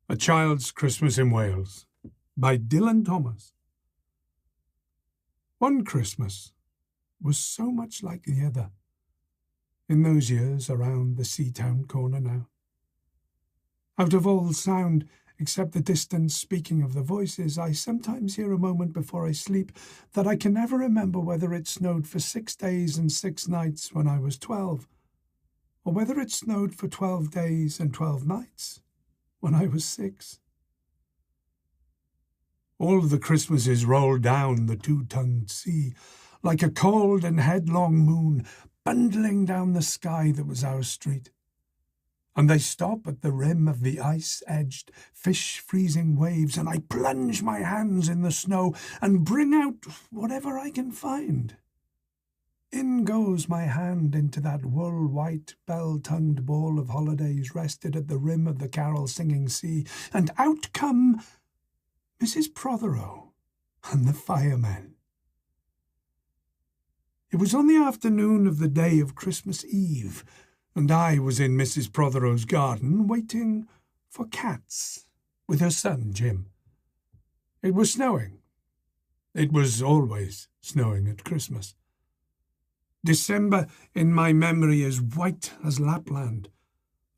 A Child's Christmas in Wales by Dylan Thomas. One Christmas was so much like the other, in those years around the Seatown corner now. Out of all sound, except the distant speaking of the voices, I sometimes hear a moment before I sleep that I can never remember whether it snowed for 6 days and 6 nights when I was 12, or whether it snowed for 12 days and 12 nights when I was 6. All the Christmases rolled down the two-tongued sea, like a cold and headlong moon bundling down the sky that was our street. And they stop at the rim of the ice-edged, fish-freezing waves, and I plunge my hands in the snow and bring out whatever I can find. In goes my hand into that wool-white, bell-tongued ball of holidays rested at the rim of the carol-singing sea, and out come Mrs. Prothero and the firemen. It was on the afternoon of the day of Christmas Eve, and I was in Mrs. Prothero's garden waiting for cats with her son Jim. It was snowing. It was always snowing at Christmas. December in my memory is white as Lapland,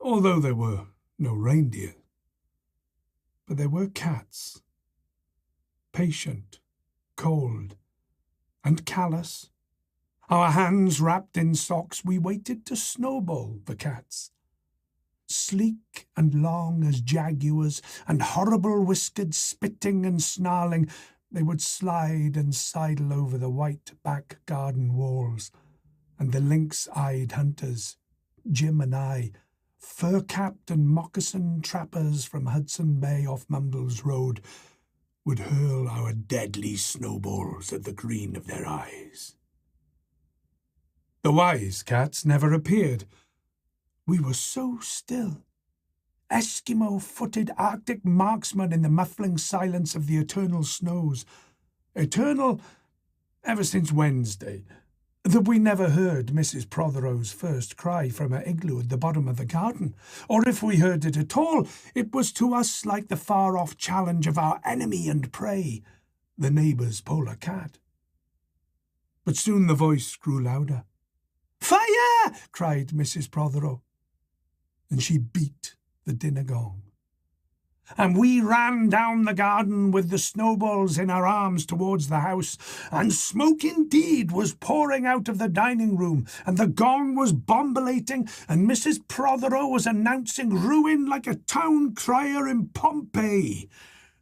although there were no reindeer. But there were cats, patient, cold, and callous. Our hands wrapped in socks, we waited to snowball the cats. Sleek and long as jaguars, and horrible-whiskered, spitting and snarling, they would slide and sidle over the white back garden walls, and the lynx-eyed hunters, Jim and I, fur-capped and moccasin trappers from Hudson Bay off Mumbles Road, would hurl our deadly snowballs at the green of their eyes. The wise cats never appeared. We were so still. Eskimo-footed Arctic marksmen in the muffling silence of the eternal snows. Eternal ever since Wednesday, that we never heard Mrs. Prothero's first cry from her igloo at the bottom of the garden, or if we heard it at all, it was to us like the far-off challenge of our enemy and prey, the neighbour's polar cat. But soon the voice grew louder. "Fire!" cried Mrs. Prothero, and she beat the dinner gong. And we ran down the garden with the snowballs in our arms towards the house, and smoke indeed was pouring out of the dining room, and the gong was bombilating, and Mrs. Prothero was announcing ruin like a town crier in Pompeii.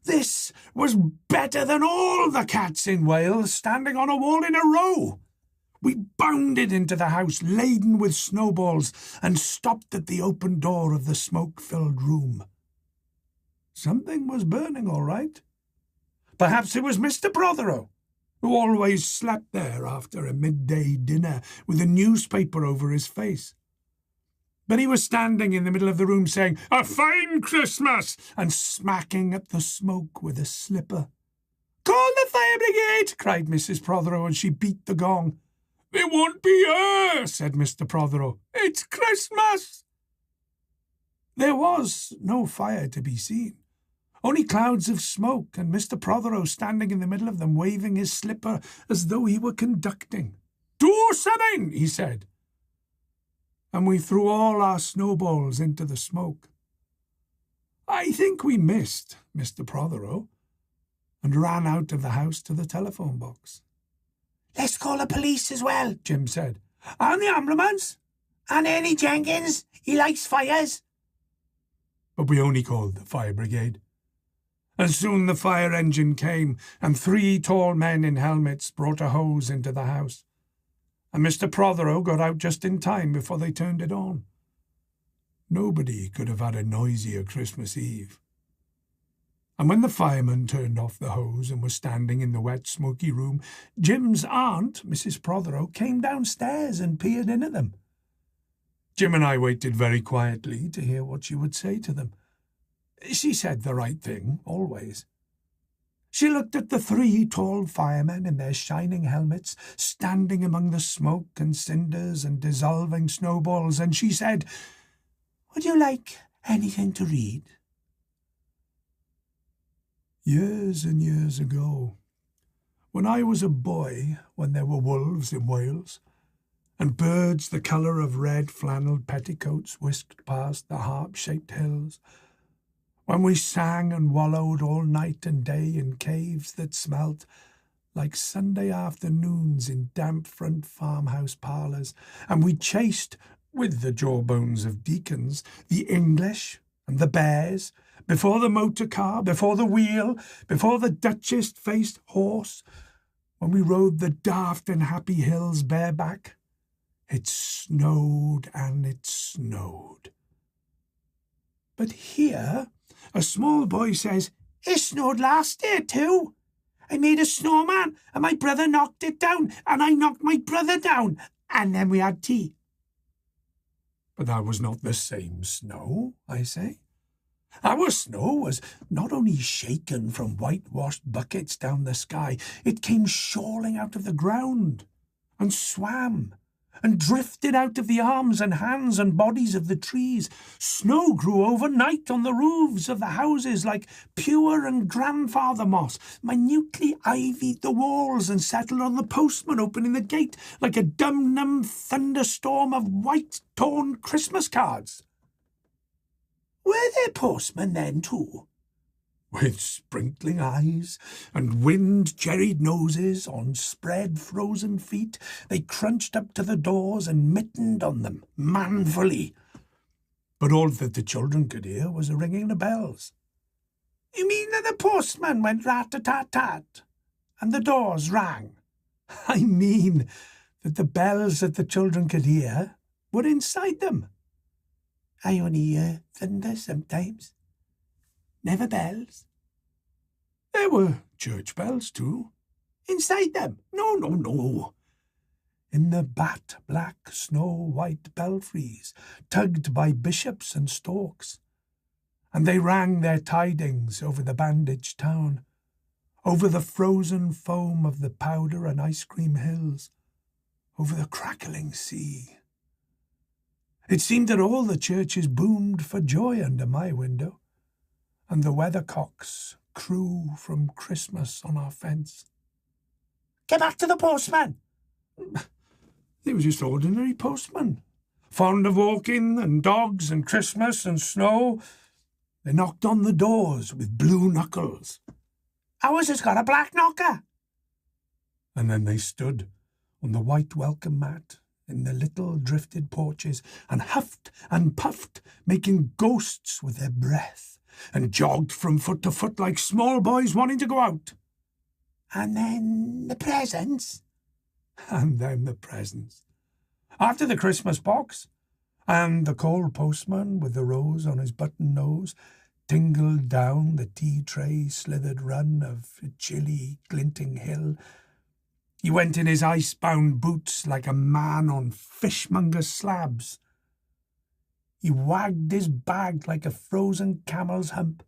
This was better than all the cats in Wales standing on a wall in a row. We bounded into the house laden with snowballs and stopped at the open door of the smoke-filled room. Something was burning, all right. Perhaps it was Mr. Prothero, who always slept there after a midday dinner with a newspaper over his face. But he was standing in the middle of the room saying, "A fine Christmas!" and smacking at the smoke with a slipper. "Call the fire brigade!" cried Mrs. Prothero, and she beat the gong. "It won't be her," said Mr. Prothero. "It's Christmas." There was no fire to be seen, only clouds of smoke, and Mr. Prothero standing in the middle of them waving his slipper as though he were conducting. "Do something," he said. And we threw all our snowballs into the smoke. I think we missed Mr. Prothero and ran out of the house to the telephone box. "Let's call the police as well," Jim said. "And the ambulance. And Ernie Jenkins. He likes fires." But we only called the fire brigade. And soon the fire engine came, and 3 tall men in helmets brought a hose into the house. And Mr. Prothero got out just in time before they turned it on. Nobody could have had a noisier Christmas Eve. And when the fireman turned off the hose and was standing in the wet, smoky room, Jim's aunt, Mrs. Prothero, came downstairs and peered in at them. Jim and I waited very quietly to hear what she would say to them. She said the right thing, always. She looked at the 3 tall firemen in their shining helmets, standing among the smoke and cinders and dissolving snowballs, and she said, "Would you like anything to read?" Years and years ago, when I was a boy, when there were wolves in Wales, and birds the colour of red flannelled petticoats whisked past the harp-shaped hills, when we sang and wallowed all night and day in caves that smelt like Sunday afternoons in damp front farmhouse parlours, and we chased, with the jawbones of deacons, the English and the bears, before the motor car, before the wheel, before the Duchess-faced horse, when we rode the daft and happy hills bareback, it snowed and it snowed. But here a small boy says, "It snowed last year too. I made a snowman and my brother knocked it down and I knocked my brother down and then we had tea." "But that was not the same snow," I say. "Our snow was not only shaken from whitewashed buckets down the sky, it came shawling out of the ground and swam and drifted out of the arms and hands and bodies of the trees. Snow grew overnight on the roofs of the houses like pure and grandfather moss, minutely ivied the walls and settled on the postman opening the gate like a dum-num thunderstorm of white torn Christmas cards." "Were there postmen then too?" "With sprinkling eyes and wind-jerried noses on spread frozen feet, they crunched up to the doors and mittened on them manfully. But all that the children could hear was the ringing of bells." "You mean that the postman went rat-a-tat-tat and the doors rang?" "I mean that the bells that the children could hear were inside them." "I only hear thunder sometimes. Never bells." "There were church bells too." "Inside them?" No. In the bat-black snow-white belfries, tugged by bishops and storks. And they rang their tidings over the bandaged town, over the frozen foam of the powder and ice-cream hills, over the crackling sea. It seemed that all the churches boomed for joy under my window, and the weathercocks crew from Christmas on our fence. "Get back to the postman." "He was just ordinary postman, fond of walking and dogs and Christmas and snow. They knocked on the doors with blue knuckles." "Ours has got a black knocker." And then they stood on the white welcome mat in the little drifted porches and huffed and puffed, making ghosts with their breath, and jogged from foot to foot like small boys wanting to go out. "And then the presents." "And then the presents. After the Christmas box, and the cold postman with the rose on his button nose tingled down the tea-tray slithered run of a chilly, glinting hill. He went in his ice-bound boots like a man on fishmonger's slabs. He wagged his bag like a frozen camel's hump.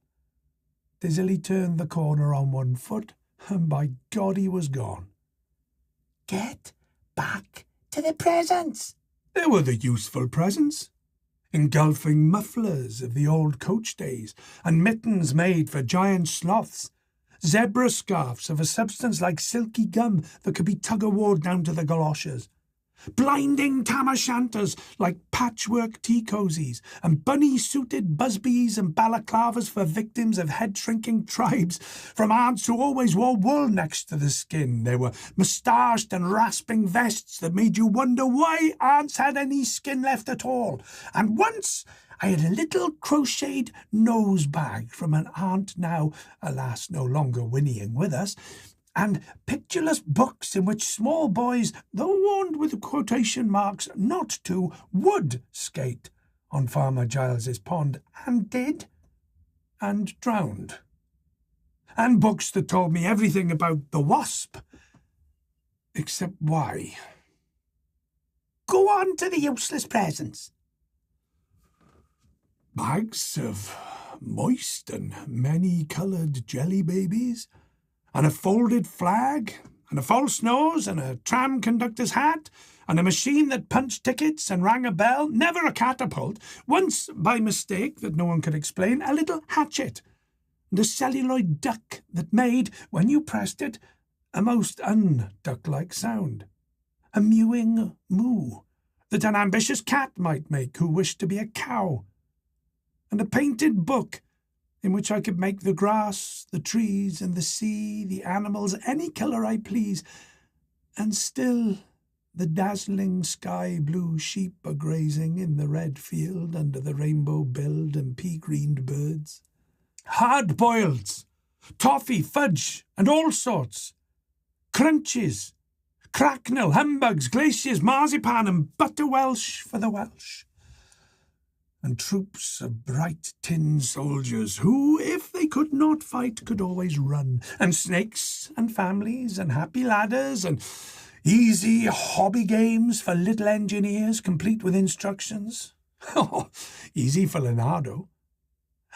Dizzily turned the corner on one foot, and by God he was gone." "Get back to the presents." "There were the useful presents, engulfing mufflers of the old coach days, and mittens made for giant sloths, zebra scarfs of a substance like silky gum that could be tug-of-war down to the galoshes, blinding tam-o'-shanters like patchwork tea-cozies, and bunny-suited busbies and balaclavas for victims of head-shrinking tribes from aunts who always wore wool next to the skin. There were moustached and rasping vests that made you wonder why aunts had any skin left at all. And once I had a little crocheted nose bag from an aunt now, alas, no longer whinnying with us, and pictureless books in which small boys, though warned with quotation marks not to, would skate on Farmer Giles's pond, and did, and drowned. And books that told me everything about the wasp, except why. Go on to the useless presents. Bags of moist and many-coloured jelly babies, and a folded flag, and a false nose, and a tram conductor's hat, and a machine that punched tickets and rang a bell, never a catapult, once, by mistake that no one could explain, a little hatchet, and a celluloid duck that made, when you pressed it, a most un-duck-like sound, a mewing moo that an ambitious cat might make who wished to be a cow, and a painted book in which I could make the grass, the trees, and the sea, the animals, any colour I please, and still the dazzling sky-blue sheep are grazing in the red field under the rainbow-billed and pea-greened birds. Hard-boileds, toffee, fudge, and all sorts. Crunches, cracknel, humbugs, glaciers, marzipan, and butter Welsh for the Welsh. And troops of bright tin soldiers who, if they could not fight, could always run, and snakes, and families, and happy ladders, and easy hobby games for little engineers, complete with instructions. Oh, easy for Leonardo.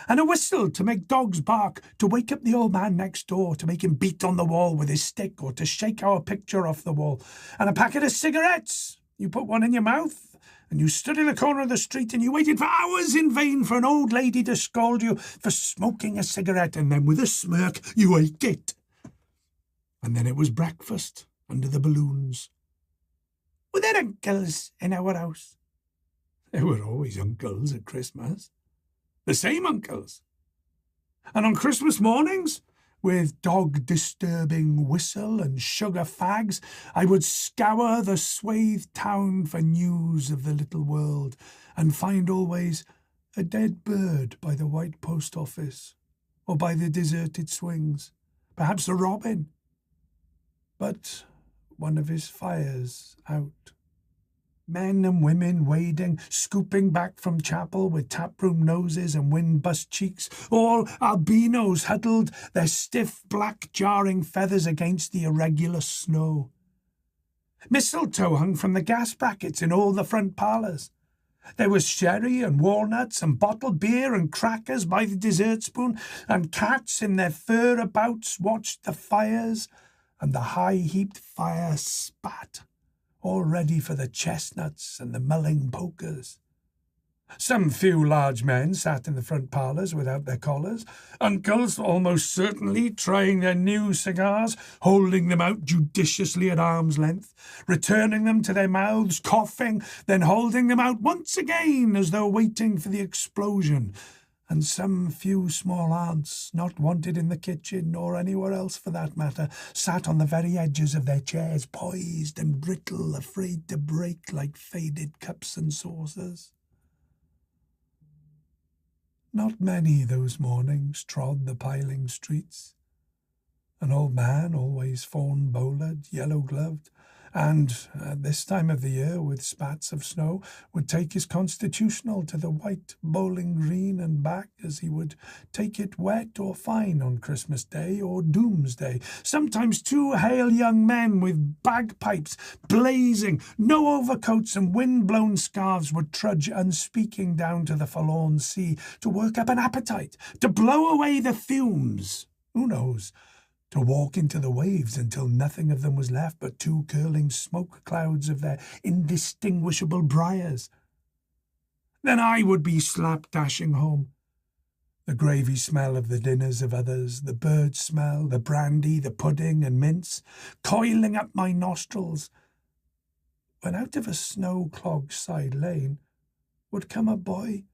And a whistle to make dogs bark, to wake up the old man next door, to make him beat on the wall with his stick, or to shake our picture off the wall. And a packet of cigarettes. You put one in your mouth, and you stood in the corner of the street, and you waited for hours in vain for an old lady to scold you for smoking a cigarette, and then with a smirk you ate it. And then it was breakfast under the balloons. Were there uncles in our house? There were always uncles at Christmas. The same uncles. And on Christmas mornings, with dog-disturbing whistle and sugar fags, I would scour the swathed town for news of the little world, and find always a dead bird by the white post office, or by the deserted swings, perhaps a robin, but one of his fires out. Men and women wading, scooping back from chapel with taproom noses and wind-bust cheeks, all albinos huddled, their stiff black jarring feathers against the irregular snow. Mistletoe hung from the gas brackets in all the front parlours. There was sherry and walnuts and bottled beer and crackers by the dessert spoon, and cats in their fur abouts watched the fires, and the high-heaped fire spat, all ready for the chestnuts and the mulling pokers. Some few large men sat in the front parlours without their collars, uncles almost certainly trying their new cigars, holding them out judiciously at arm's length, returning them to their mouths, coughing, then holding them out once again as though waiting for the explosion, and some few small aunts, not wanted in the kitchen, or anywhere else for that matter, sat on the very edges of their chairs, poised and brittle, afraid to break like faded cups and saucers. Not many those mornings trod the piling streets. An old man, always fawn-bowlered, yellow-gloved, and, at this time of the year, with spats of snow, would take his constitutional to the white bowling green and back as he would take it wet or fine on Christmas Day or Doomsday. Sometimes 2 hale young men with bagpipes blazing, no overcoats and wind-blown scarves would trudge unspeaking down to the forlorn sea to work up an appetite, to blow away the fumes. Who knows? To walk into the waves until nothing of them was left but 2 curling smoke clouds of their indistinguishable briars. Then I would be slap-dashing home. The gravy smell of the dinners of others, the bird smell, the brandy, the pudding and mince, coiling up my nostrils, when out of a snow-clogged side lane would come a boy,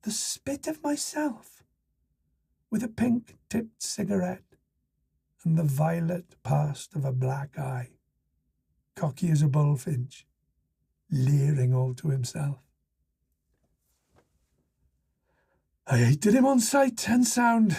the spit of myself, with a pink-tipped cigarette, and the violet past of a black eye, cocky as a bullfinch, leering all to himself. I hated him on sight and sound,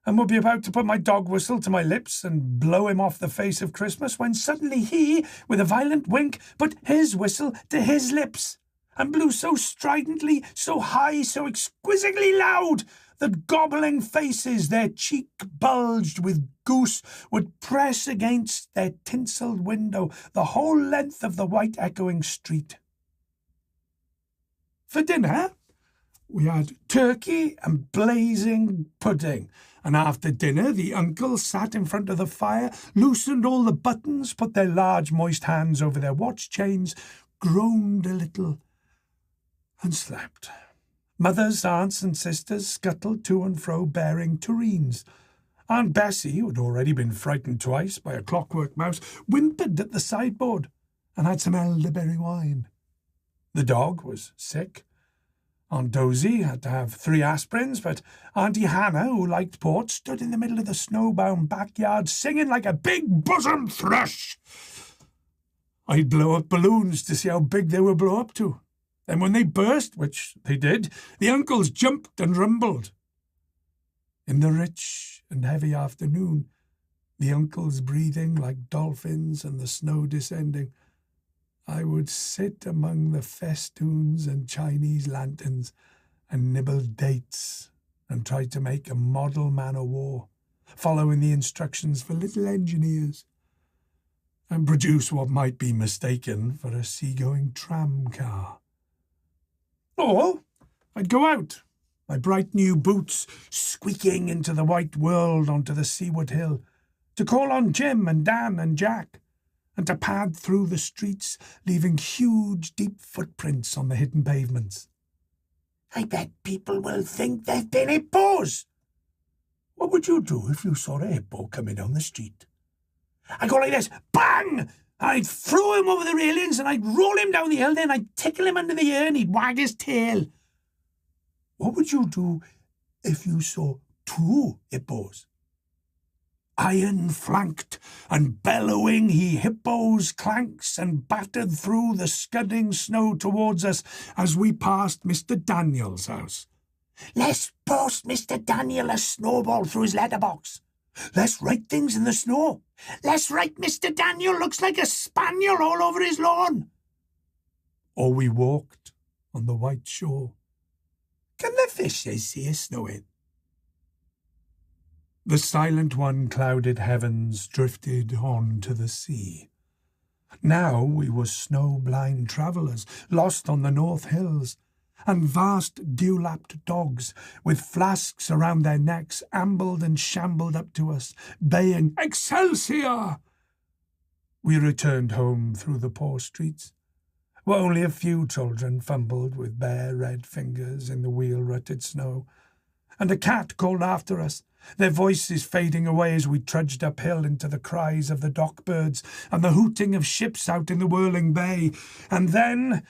and would be about to put my dog whistle to my lips and blow him off the face of Christmas, when suddenly he, with a violent wink, put his whistle to his lips, and blew so stridently, so high, so exquisitely loud, that gobbling faces, their cheek bulged with goose, would press against their tinselled window the whole length of the white echoing street. For dinner, we had turkey and blazing pudding, and after dinner the uncles sat in front of the fire, loosened all the buttons, put their large moist hands over their watch chains, groaned a little, and slept. Mothers, aunts and sisters scuttled to and fro bearing tureens. Aunt Bessie, who had already been frightened twice by a clockwork mouse, whimpered at the sideboard and had some elderberry wine. The dog was sick. Aunt Dozy had to have 3 aspirins, but Auntie Hannah, who liked port, stood in the middle of the snowbound backyard singing like a big bosom thrush. I'd blow up balloons to see how big they would blow up to. Then when they burst, which they did, the uncles jumped and rumbled. In the rich and heavy afternoon, the uncles breathing like dolphins and the snow descending, I would sit among the festoons and Chinese lanterns and nibble dates and try to make a model man-o'-war, following the instructions for little engineers, and produce what might be mistaken for a seagoing tram car. Or I'd go out, my bright new boots squeaking into the white world onto the seaward hill, to call on Jim and Dan and Jack, and to pad through the streets, leaving huge, deep footprints on the hidden pavements. I bet people will think they've been hippos. What would you do if you saw a hippo coming down the street? I'd go like this, bang! I'd throw him over the railings and I'd roll him down the hill, then I'd tickle him under the ear and he'd wag his tail. What would you do if you saw 2 hippos? Iron-flanked and bellowing, he hippos clanks and battered through the scudding snow towards us as we passed Mr. Daniel's house. Let's post Mr. Daniel a snowball through his letterbox. Let's write things in the snow. Let's write Mr. Daniel looks like a spaniel all over his lawn. Or we walked on the white shore. Can the fishes see us snowing? The silent one-clouded heavens drifted on to the sea. Now we were snow-blind travellers, lost on the North Hills, and vast dew-lapped dogs, with flasks around their necks, ambled and shambled up to us, baying, "Excelsior!" We returned home through the poor streets, where only a few children fumbled with bare red fingers in the wheel-rutted snow, and a cat called after us, their voices fading away as we trudged uphill into the cries of the dock birds and the hooting of ships out in the whirling bay. And then,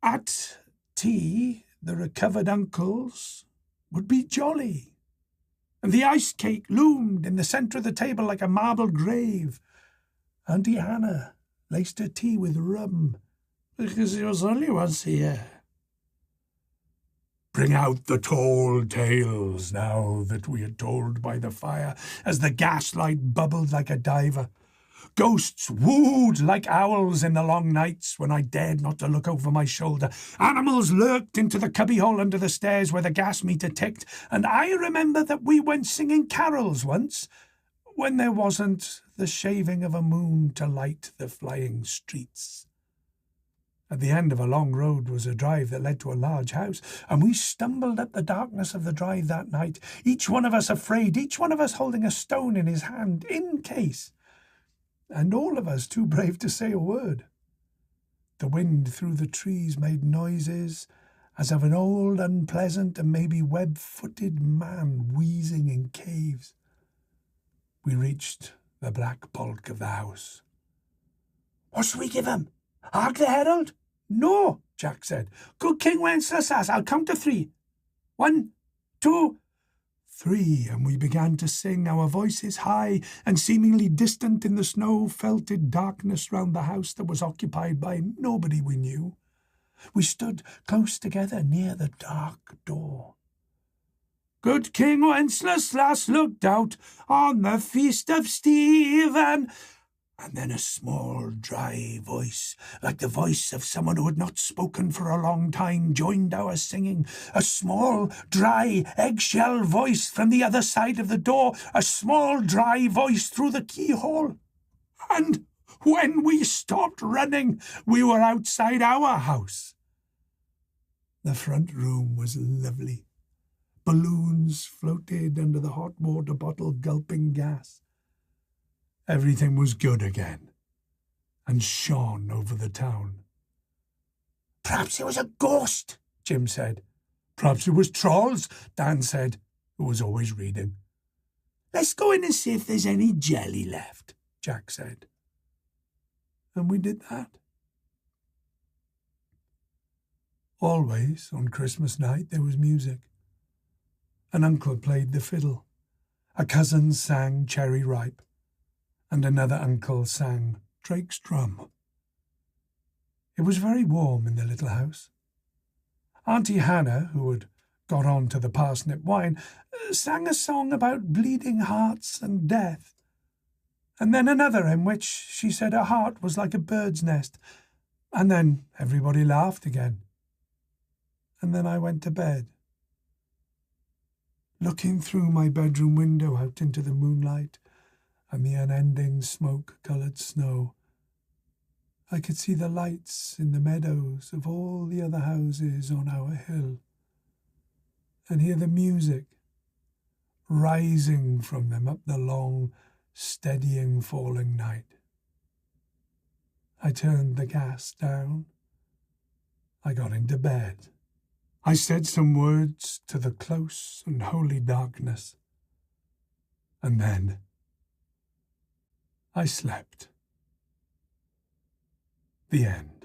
at tea, the recovered uncles would be jolly, and the ice cake loomed in the centre of the table like a marble grave. Auntie Hannah laced her tea with rum, because it was only once a year. Bring out the tall tales now that we had told by the fire, as the gaslight bubbled like a diver. Ghosts wooed like owls in the long nights when I dared not to look over my shoulder. Animals lurked into the cubbyhole under the stairs where the gas meter ticked, and I remember that we went singing carols once, when there wasn't the shaving of a moon to light the flying streets. At the end of a long road was a drive that led to a large house, and we stumbled up the darkness of the drive that night, each one of us afraid, each one of us holding a stone in his hand, in case, and all of us too brave to say a word. The wind through the trees made noises as of an old, unpleasant, and maybe web-footed man wheezing in caves. We reached the black bulk of the house. "What shall we give him? Hark the herald?" "No," Jack said. "Good King Wenceslas, I'll count to 3. 1, 2, 3, and we began to sing, our voices high and seemingly distant in the snow-felted darkness round the house that was occupied by nobody we knew. We stood close together near the dark door. Good King Wenceslas looked out on the feast of Stephen. And then a small, dry voice, like the voice of someone who had not spoken for a long time, joined our singing. A small, dry, eggshell voice from the other side of the door, a small, dry voice through the keyhole. And when we stopped running, we were outside our house. The front room was lovely. Balloons floated under the hot water bottle gulping gas. Everything was good again, and shone over the town. "Perhaps it was a ghost," Jim said. Perhaps it was trolls, Dan said, who was always reading. Let's go in and see if there's any jelly left, Jack said. And we did that. Always, on Christmas night, there was music. An uncle played the fiddle. A cousin sang Cherry Ripe, and another uncle sang Drake's Drum. It was very warm in the little house. Auntie Hannah, who had got on to the parsnip wine, sang a song about bleeding hearts and death, and then another in which she said her heart was like a bird's nest, and then everybody laughed again. And then I went to bed. Looking through my bedroom window out into the moonlight and the unending smoke-coloured snow, I could see the lights in the meadows of all the other houses on our hill, and hear the music rising from them up the long, steadying falling night. I turned the gas down. I got into bed. I said some words to the close and holy darkness, and then I slept. The end.